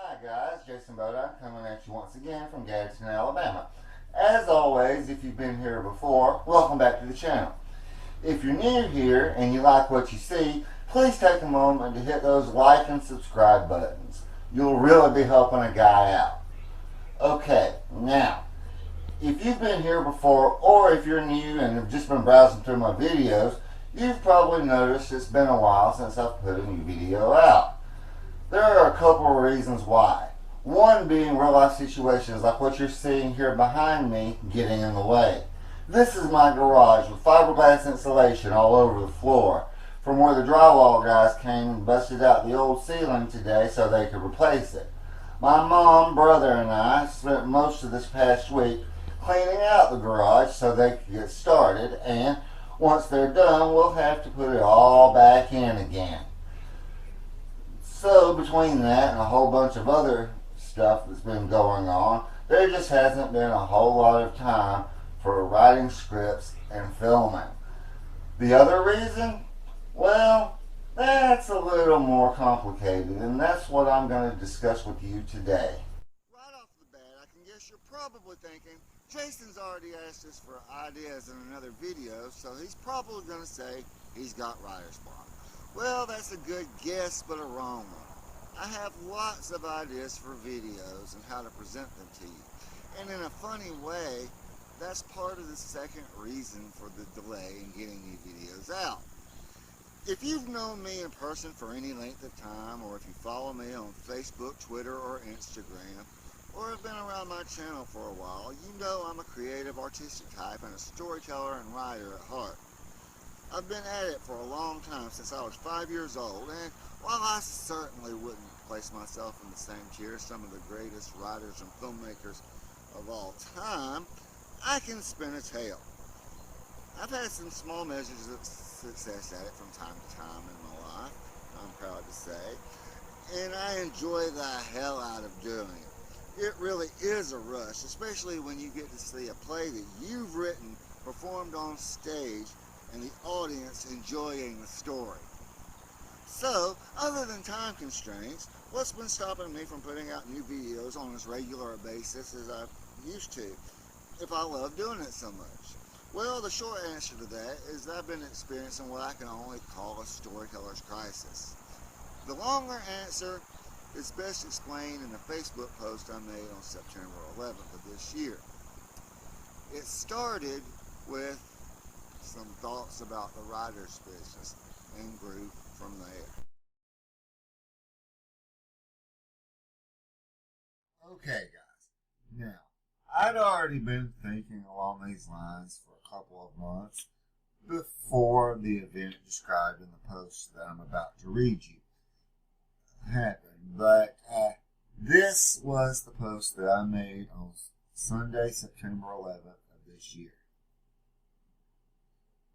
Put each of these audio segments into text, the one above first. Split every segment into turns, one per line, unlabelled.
Hi guys, Jason Bodine coming at you once again from Gadsden, Alabama. As always, if you've been here before, welcome back to the channel. If you're new here and you like what you see, please take a moment to hit those like and subscribe buttons. You'll really be helping a guy out. Okay, now, if you've been here before or if you're new and have just been browsing through my videos, you've probably noticed it's been a while since I've put a new video out. There are a couple of reasons why. One being real life situations like what you're seeing here behind me getting in the way. This is my garage with fiberglass insulation all over the floor from where the drywall guys came and busted out the old ceiling today so they could replace it. My mom, brother, and I spent most of this past week cleaning out the garage so they could get started, and once they're done we'll have to put it all back in again. So between that and a whole bunch of other stuff that's been going on, there just hasn't been a whole lot of time for writing scripts and filming. The other reason? Well, that's a little more complicated, and that's what I'm going to discuss with you today. Right off the bat, I can guess you're probably thinking, Jason's already asked us for ideas in another video, so he's probably going to say he's got writer's block. Well, that's a good guess, but a wrong one. I have lots of ideas for videos and how to present them to you. And in a funny way, that's part of the second reason for the delay in getting new videos out. If you've known me in person for any length of time, or if you follow me on Facebook, Twitter, or Instagram, or have been around my channel for a while, you know I'm a creative, artistic type and a storyteller and writer at heart. I've been at it for a long time, since I was 5 years old, and while I certainly wouldn't place myself in the same tier as some of the greatest writers and filmmakers of all time, I can spin a tale. I've had some small measures of success at it from time to time in my life, I'm proud to say, and I enjoy the hell out of doing it. It really is a rush, especially when you get to see a play that you've written performed on stage and the audience enjoying the story. So, other than time constraints, what's been stopping me from putting out new videos on as regular a basis as I used to, if I love doing it so much? Well, the short answer to that is that I've been experiencing what I can only call a storyteller's crisis. The longer answer is best explained in a Facebook post I made on September 11th of this year. It started with some thoughts about the writer's business and grew from there. Okay guys, now I'd already been thinking along these lines for a couple of months before the event described in the post that I'm about to read you happened, but this was the post that I made on Sunday, September 11th of this year.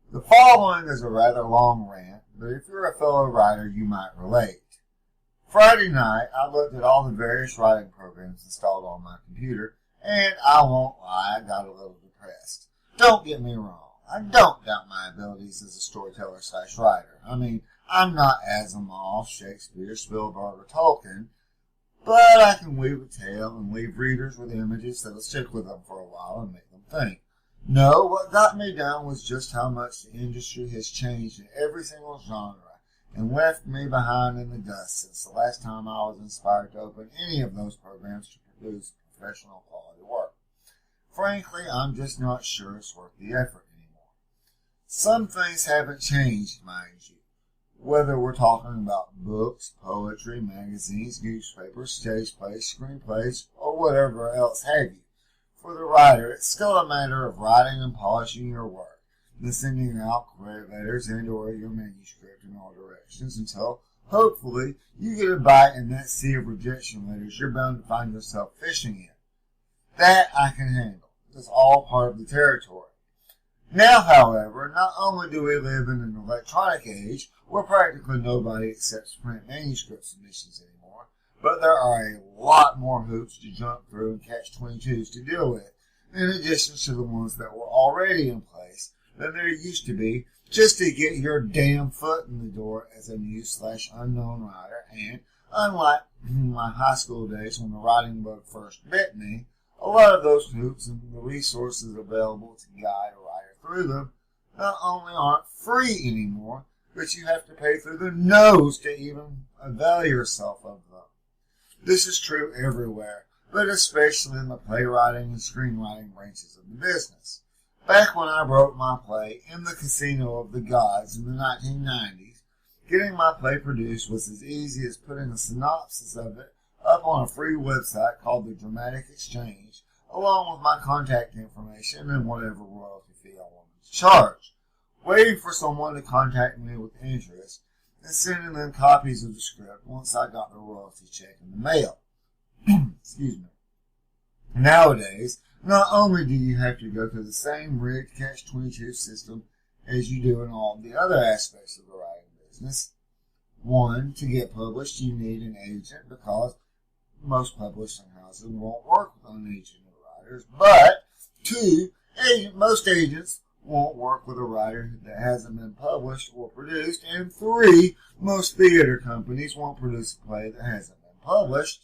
The following is a rather long rant, but if you're a fellow writer, you might relate. Friday night, I looked at all the various writing programs installed on my computer, and I won't lie, I got a little depressed. Don't get me wrong, I don't doubt my abilities as a storyteller/writer. I mean, I'm not Asimov, Shakespeare, Spielberg, or Tolkien, but I can weave a tale and leave readers with images that'll stick with them for a while and make them think. No, what got me down was just how much the industry has changed in every single genre and left me behind in the dust since the last time I was inspired to open any of those programs to produce professional quality work. Frankly, I'm just not sure it's worth the effort anymore. Some things haven't changed, mind you. Whether we're talking about books, poetry, magazines, newspapers, stage plays, screenplays, or whatever else have you. For the writer, it's still a matter of writing and polishing your work, and sending out credit letters and or your manuscript in all directions until, hopefully, you get a bite in that sea of rejection letters you're bound to find yourself fishing in. That I can handle. It's all part of the territory. Now, however, not only do we live in an electronic age where practically nobody accepts print manuscript submissions anymore, but there are a lot more hoops to jump through and catch-22s to deal with, in addition to the ones that were already in place than there used to be just to get your damn foot in the door as a new/unknown writer and
Unlike my high school days when the writing bug first bit me, a lot of those hoops and the resources available to guide a writer through them not only aren't free anymore, but you have to pay through the nose to even avail yourself of them. This is true everywhere, but especially in the playwriting and screenwriting branches of the business. Back when I wrote my play In the Casino of the Gods in the 1990s, getting my play produced was as easy as putting a synopsis of it up on a free website called the Dramatic Exchange, along with my contact information and whatever royalty fee I wanted to charge, waiting for someone to contact me with interest, and sending them copies of the script once I got the royalty check in the mail. Excuse me. Nowadays, not only do you have to go through the same rigged catch-22 system as you do in all the other aspects of the writing business. One, to get published, you need an agent because most publishing houses won't work with unagented writers. But, two, most agents won't work with a writer that hasn't been published or produced. And three, most theater companies won't produce a play that hasn't been published.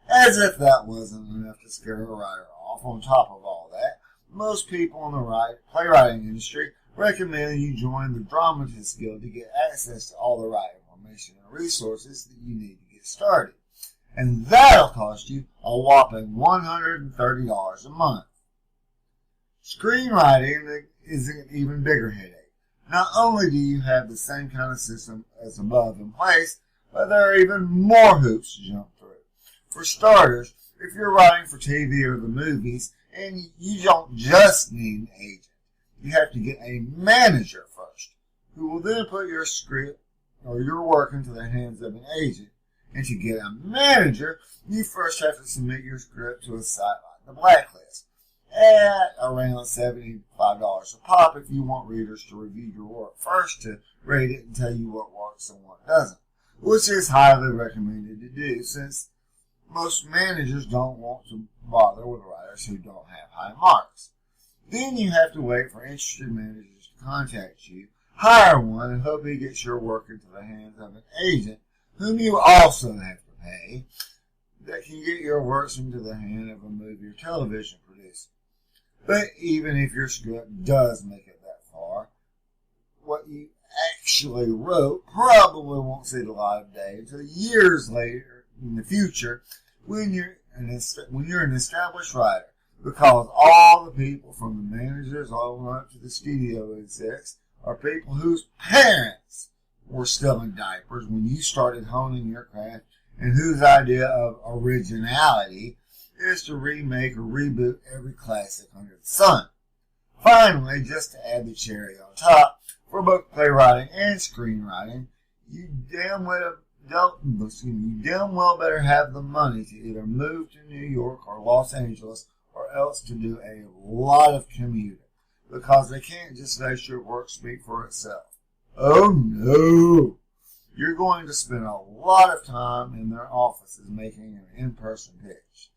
As if that wasn't enough to scare a writer off. On top of all that, most people in the playwriting industry recommend you join the Dramatists Guild to get access to all the right information and resources that you need to get started. And that'll cost you a whopping $130 a month. Screenwriting is an even bigger headache. Not only do you have the same kind of system as above in place, but there are even more hoops to jump through. For starters, if you're writing for TV or the movies, and you don't just need an agent, you have to get a manager first, who will then put your script or your work into the hands of an agent. And to get a manager, you first have to submit your script to a site like the Blacklist, at around $75 a pop if you want readers to review your work first to rate it and tell you what works and what doesn't, which is highly recommended to do since most managers don't want to bother with writers who don't have high marks. Then you have to wait for interested managers to contact you, hire one, and hope he gets your work into the hands of an agent, whom you also have to pay, that can get your works into the hand of a movie or television producer. But even if your script does make it that far, what you actually wrote probably won't see the light of day until years later in the future when you're an established writer, because all the people from the managers all up to the studio execs are people whose parents were still in diapers when you started honing your craft and whose idea of originality is to remake or reboot every classic under the sun. Finally, just to add the cherry on top, for both playwriting and screenwriting, you damn well better have the money to either move to New York or Los Angeles or else to do a lot of commuting, because they can't just let your work speak for itself. Oh no! You're going to spend a lot of time in their offices making an in-person pitch.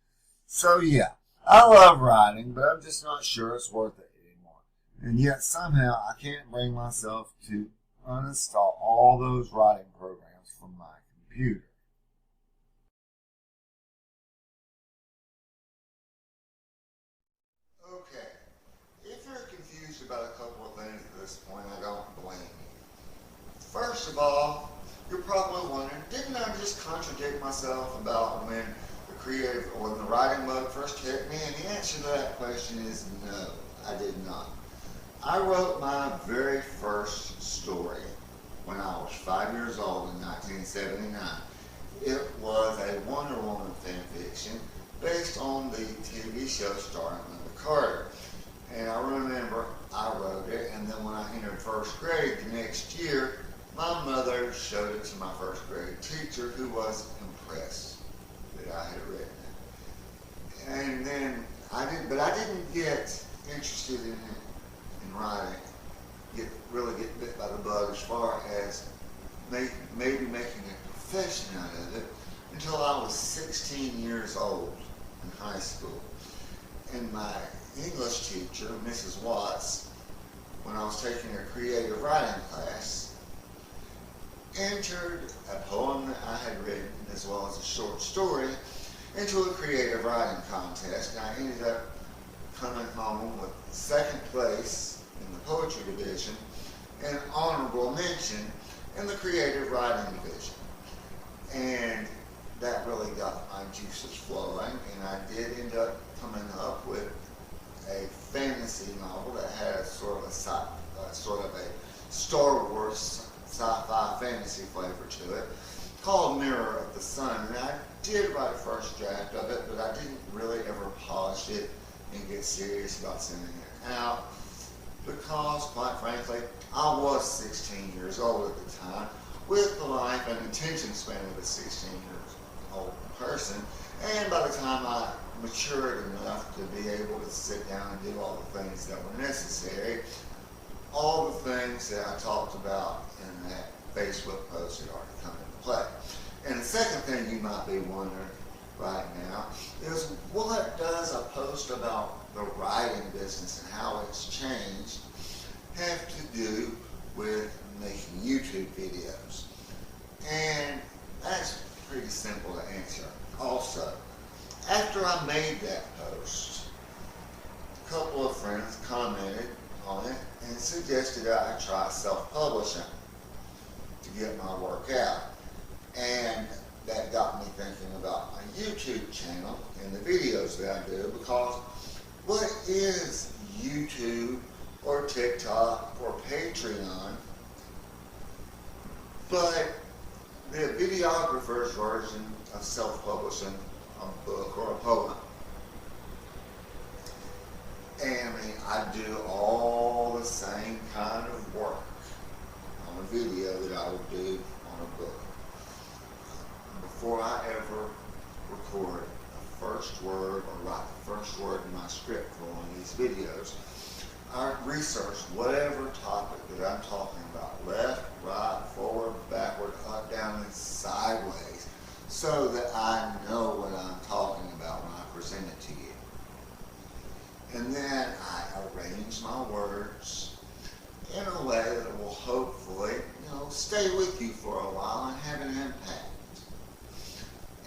So yeah, I love writing, but I'm just not sure it's worth it anymore. And yet somehow I can't bring myself to uninstall all those writing programs from my computer. Okay, if you're confused about a couple of things at this point, I don't blame you. First of all, you're probably wondering, didn't I just contradict myself about when the writing bug first hit me? And the answer to that question is no, I did not. I wrote my very first story when I was 5 years old in 1979. It was a Wonder Woman fan fiction based on the TV show starring Linda Carter. And I remember I wrote it, and then when I entered first grade the next year, my mother showed it to my first grade teacher, who was impressed that I had written it. And then I didn't get interested in writing, really get bit by the bug as far as maybe making a profession out of it until I was 16 years old in high school. And my English teacher, Mrs. Watts, when I was taking a creative writing class, and entered a poem that I had written as well as a short story into a creative writing contest, and I ended up coming home with second place in the poetry division and honorable mention in the creative writing division. And that really got my juices flowing, and I did end up coming up with a fantasy novel that had a sort of a Star Wars sci-fi fantasy flavor to it, called Mirror of the Sun. And I did write a first draft of it, but I didn't really ever polish it and get serious about sending it out because, quite frankly, I was 16 years old at the time, with the life and attention span of a 16-year-old person. And by the time I matured enough to be able to sit down and do all the things that were necessary, all the things that I talked about in that Facebook post had already come into play. And the second thing you might be wondering right now is, what does a post about the writing business and how it's changed have to do with making YouTube videos? And that's pretty simple to answer. Also, after I made that post, a couple of friends commented on it and suggested I try self-publishing to get my work out. And that got me thinking about my YouTube channel and the videos that I do, because what is YouTube or TikTok or Patreon but the videographer's version of self-publishing a book or a poem? And I mean, I do all the same kind of work on a video that I would do on a book. Before I ever record the first word or write the first word in my script for one of these videos, I research whatever topic that I'm talking about, left, right, forward, backward, up, down, and sideways, so that I know what I'm talking about when I present it to you. And then I arrange my words in a way that will hopefully, stay with you for a while and have an impact.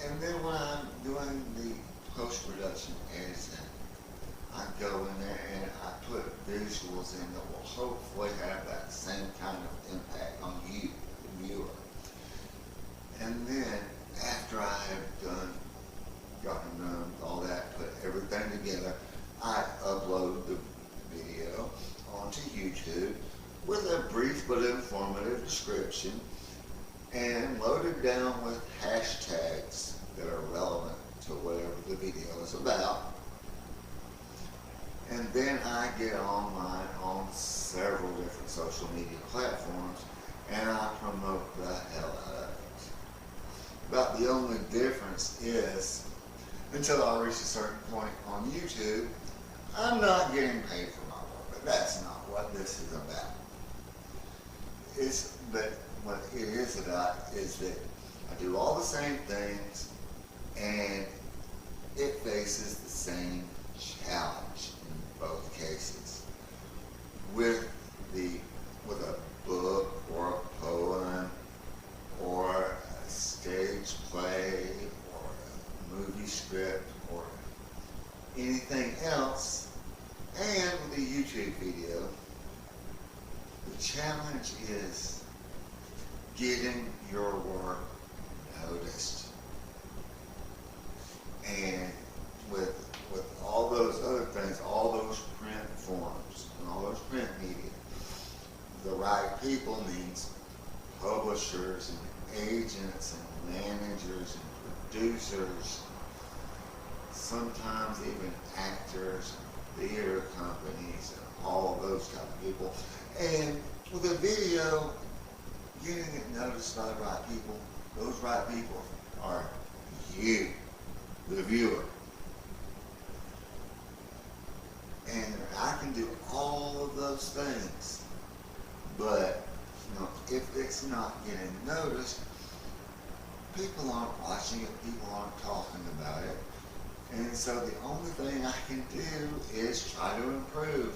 And then when I'm doing the post-production editing, I go in there and I put visuals in that will hopefully have that same kind of impact on you, the viewer. And then after I have gotten done with all that, put everything together, I upload the video onto YouTube with a brief but informative description and load it down with hashtags that are relevant to whatever the video is about. And then I get online on several different social media platforms and I promote the hell out of it. About the only difference is, until I reach a certain point on YouTube, I'm not getting paid for my work, but that's not what this is about. But what it is about is that I do all the same things and it faces the same challenge in both cases. With a book or a poem or a stage play or a movie script or anything else, and with a YouTube video, the challenge is getting your work noticed. And with all those other things, all those print forms and all those print media, the right people means publishers and agents and managers and producers, sometimes even actors and theater companies and all of those kind of people. And with a video, getting it noticed by the right people, those right people are you, the viewer. And I can do all of those things, but if it's not getting noticed, people aren't watching it, people aren't talking about it. And so the only thing I can do is try to improve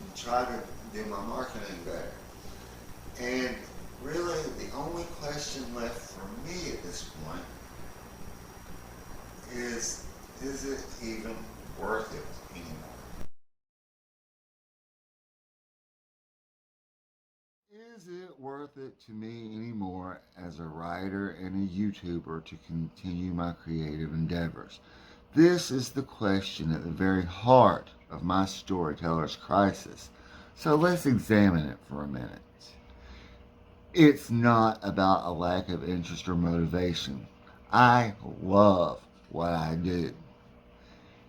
and try to do my marketing better. And really the only
question left for me at this point is it even worth it anymore? Is it worth it to me anymore as a writer and a YouTuber to continue my creative endeavors? This is the question at the very heart of my storyteller's crisis. So let's examine it for a minute. It's not about a lack of interest or motivation. I love what I do.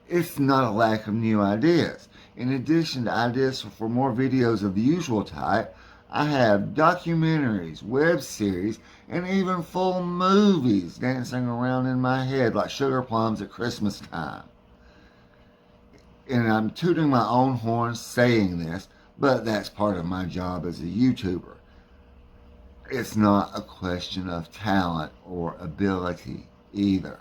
It's not a lack of new ideas. In addition to ideas for more videos of the usual type, I have documentaries, web series, and even full movies dancing around in my head like sugar plums at Christmas time. And I'm tooting my own horn saying this, but that's part of my job as a YouTuber. It's not a question of talent or ability either.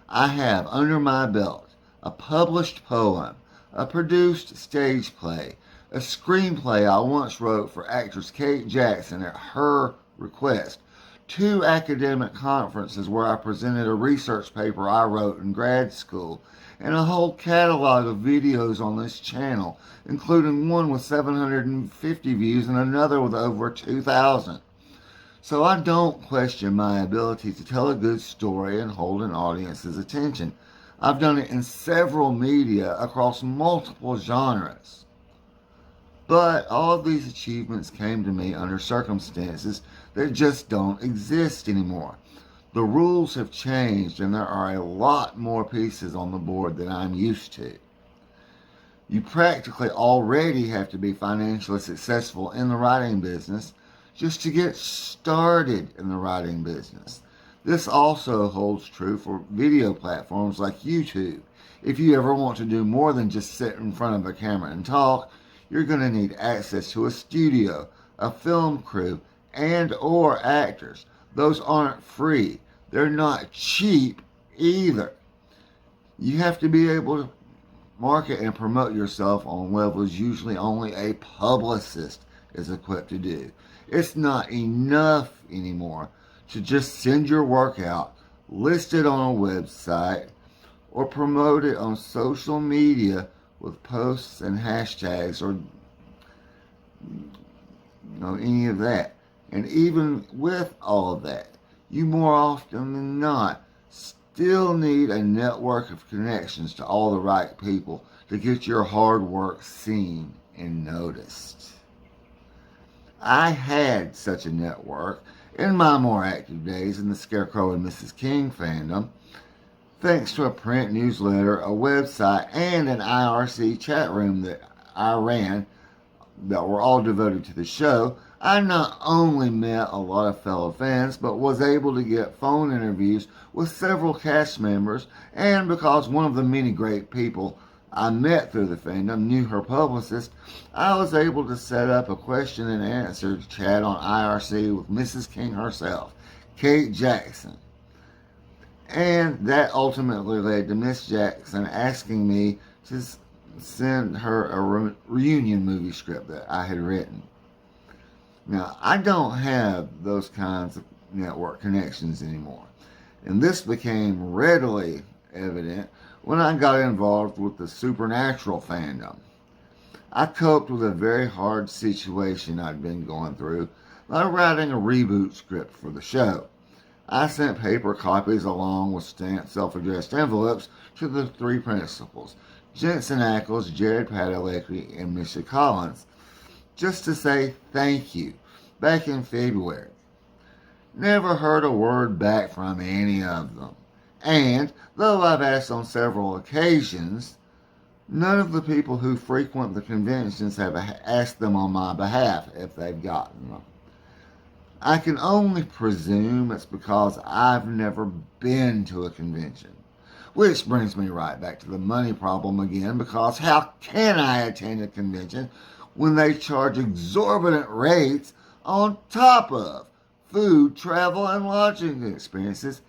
I have under my belt a published poem, a produced stage play, a screenplay I once wrote for actress Kate Jackson at her request, 2 academic conferences where I presented a research paper I wrote in grad school, and a whole catalog of videos on this channel, including one with 750 views and another with over 2,000. So I don't question my ability to tell a good story and hold an audience's attention. I've done it in several media across multiple genres. But all of these achievements came to me under circumstances that just don't exist anymore. The rules have changed and there are a lot more pieces on the board than I'm used to. You practically already have to be financially successful in the writing business just to get started in the writing business. This also holds true for video platforms like YouTube. If you ever want to do more than just sit in front of a camera and talk, you're going to need access to a studio, a film crew, and or actors. Those aren't free. They're not cheap either. You have to be able to market and promote yourself on levels usually only a publicist is equipped to do. It's not enough anymore to just send your work out, list it on a website, or promote it on social media with posts and hashtags or any of that. And even with all of that, you more often than not still need a network of connections to all the right people to get your hard work seen and noticed. I had such a network in my more active days in the Scarecrow and Mrs. King fandom, thanks to a print newsletter, a website, and an IRC chat room that I ran that were all devoted to the show. I not only met a lot of fellow fans, but was able to get phone interviews with several cast members, and because one of the many great people I met through the fandom knew her publicist, I was able to set up a question and answer chat on IRC with Mrs. King herself, Kate Jackson. And that ultimately led to Miss Jackson asking me to send her a reunion movie script that I had written. Now, I don't have those kinds of network connections anymore, and this became readily evident when I got involved with the supernatural fandom. I coped with a very hard situation I'd been going through by writing a reboot script for the show. I sent paper copies along with stamped self-addressed envelopes to the 3 principals, Jensen Ackles, Jared Padalecki, and Misha Collins, just to say thank you back in February. Never heard a word back from any of them. And, though I've asked on several occasions, none of the people who frequent the conventions have asked them on my behalf if they've gotten them. I can only presume it's because I've never been to a convention. Which brings me right back to the money problem again, because how can I attend a convention when they charge exorbitant rates on top of food, travel, and lodging experiences,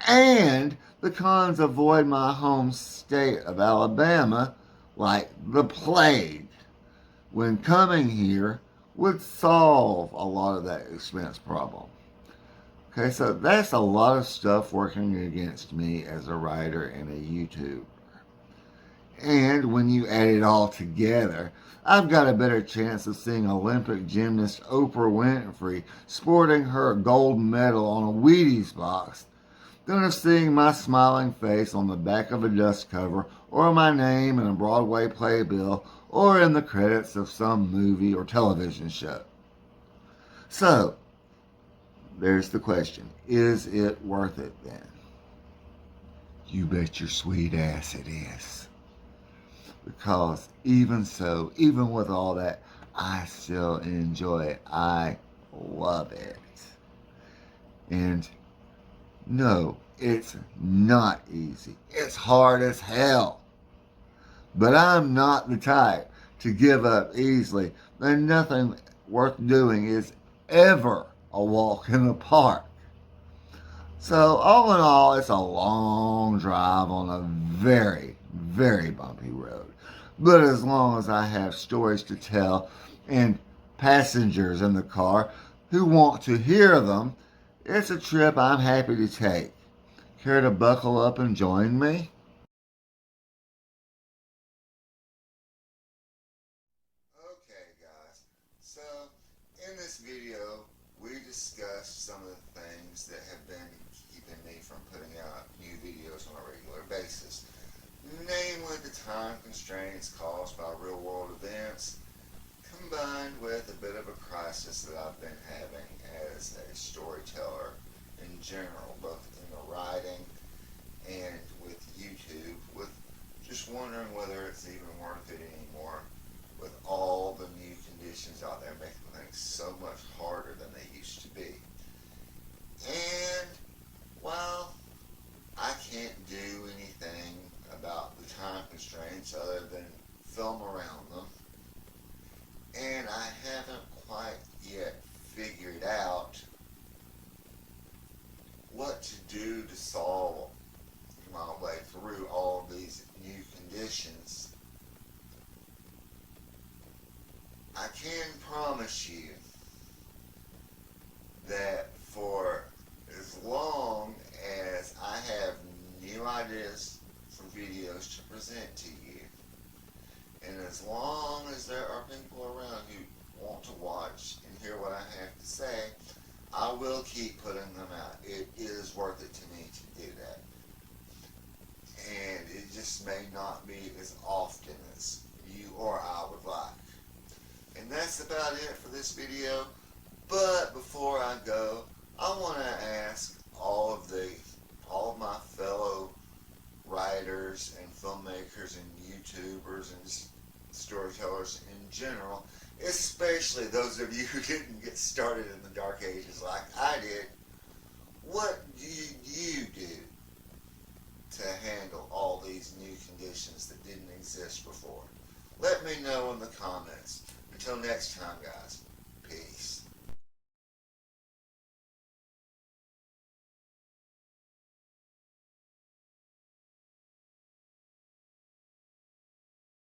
and the cons avoid my home state of Alabama like the plague, when coming here would solve a lot of that expense problem.
Okay, so that's a lot of stuff working against me as a writer and a YouTuber. And when you add it all together, I've got a better chance of seeing Olympic gymnast Oprah Winfrey sporting her gold medal on a Wheaties box than of seeing my smiling face on the back of a dust cover or my name in a Broadway playbill or in the credits of some movie or television show. So, there's the question. Is it worth it then? You bet your sweet ass it is. Because even so, even with all that, I still enjoy it. I love it. And no, it's not easy. It's hard as hell. But I'm not the type to give up easily. And nothing worth doing is ever a walk in the park. So all in all, it's a long drive on a very, very bumpy road. But as long as I have stories to tell and passengers in the car who want to hear them, it's a trip I'm happy to take. Care to buckle up and join me? Okay, guys. So, in this video, we discussed some of the things that have been keeping me from putting out new videos on a regular basis. Namely, the time constraints caused by real-world events, combined with a bit of a crisis that I've been having as a storyteller in general, both in the writing and with YouTube, with just wondering whether it's even worth it anymore with all the new conditions out there making things so much harder than they used to be. And, well, I can't do anything about the time constraints other than film around them. And I haven't quite yet figured out what to do to solve my way through all these new conditions. I can promise you that for as long as I have new ideas for videos to present to you, and as long as there are people around who want to watch and hear what I have to say, I will keep putting them out. It is worth it to me to do that. And it just may not be as often as you or I would like. And that's about it for this video. But before I go, I want to ask all of my fellow writers and filmmakers and YouTubers and just storytellers in general, especially those of you who didn't get started in the dark ages like I did, what do you do to handle all these new conditions that didn't exist before? Let me know in the comments. Until next time, guys, peace.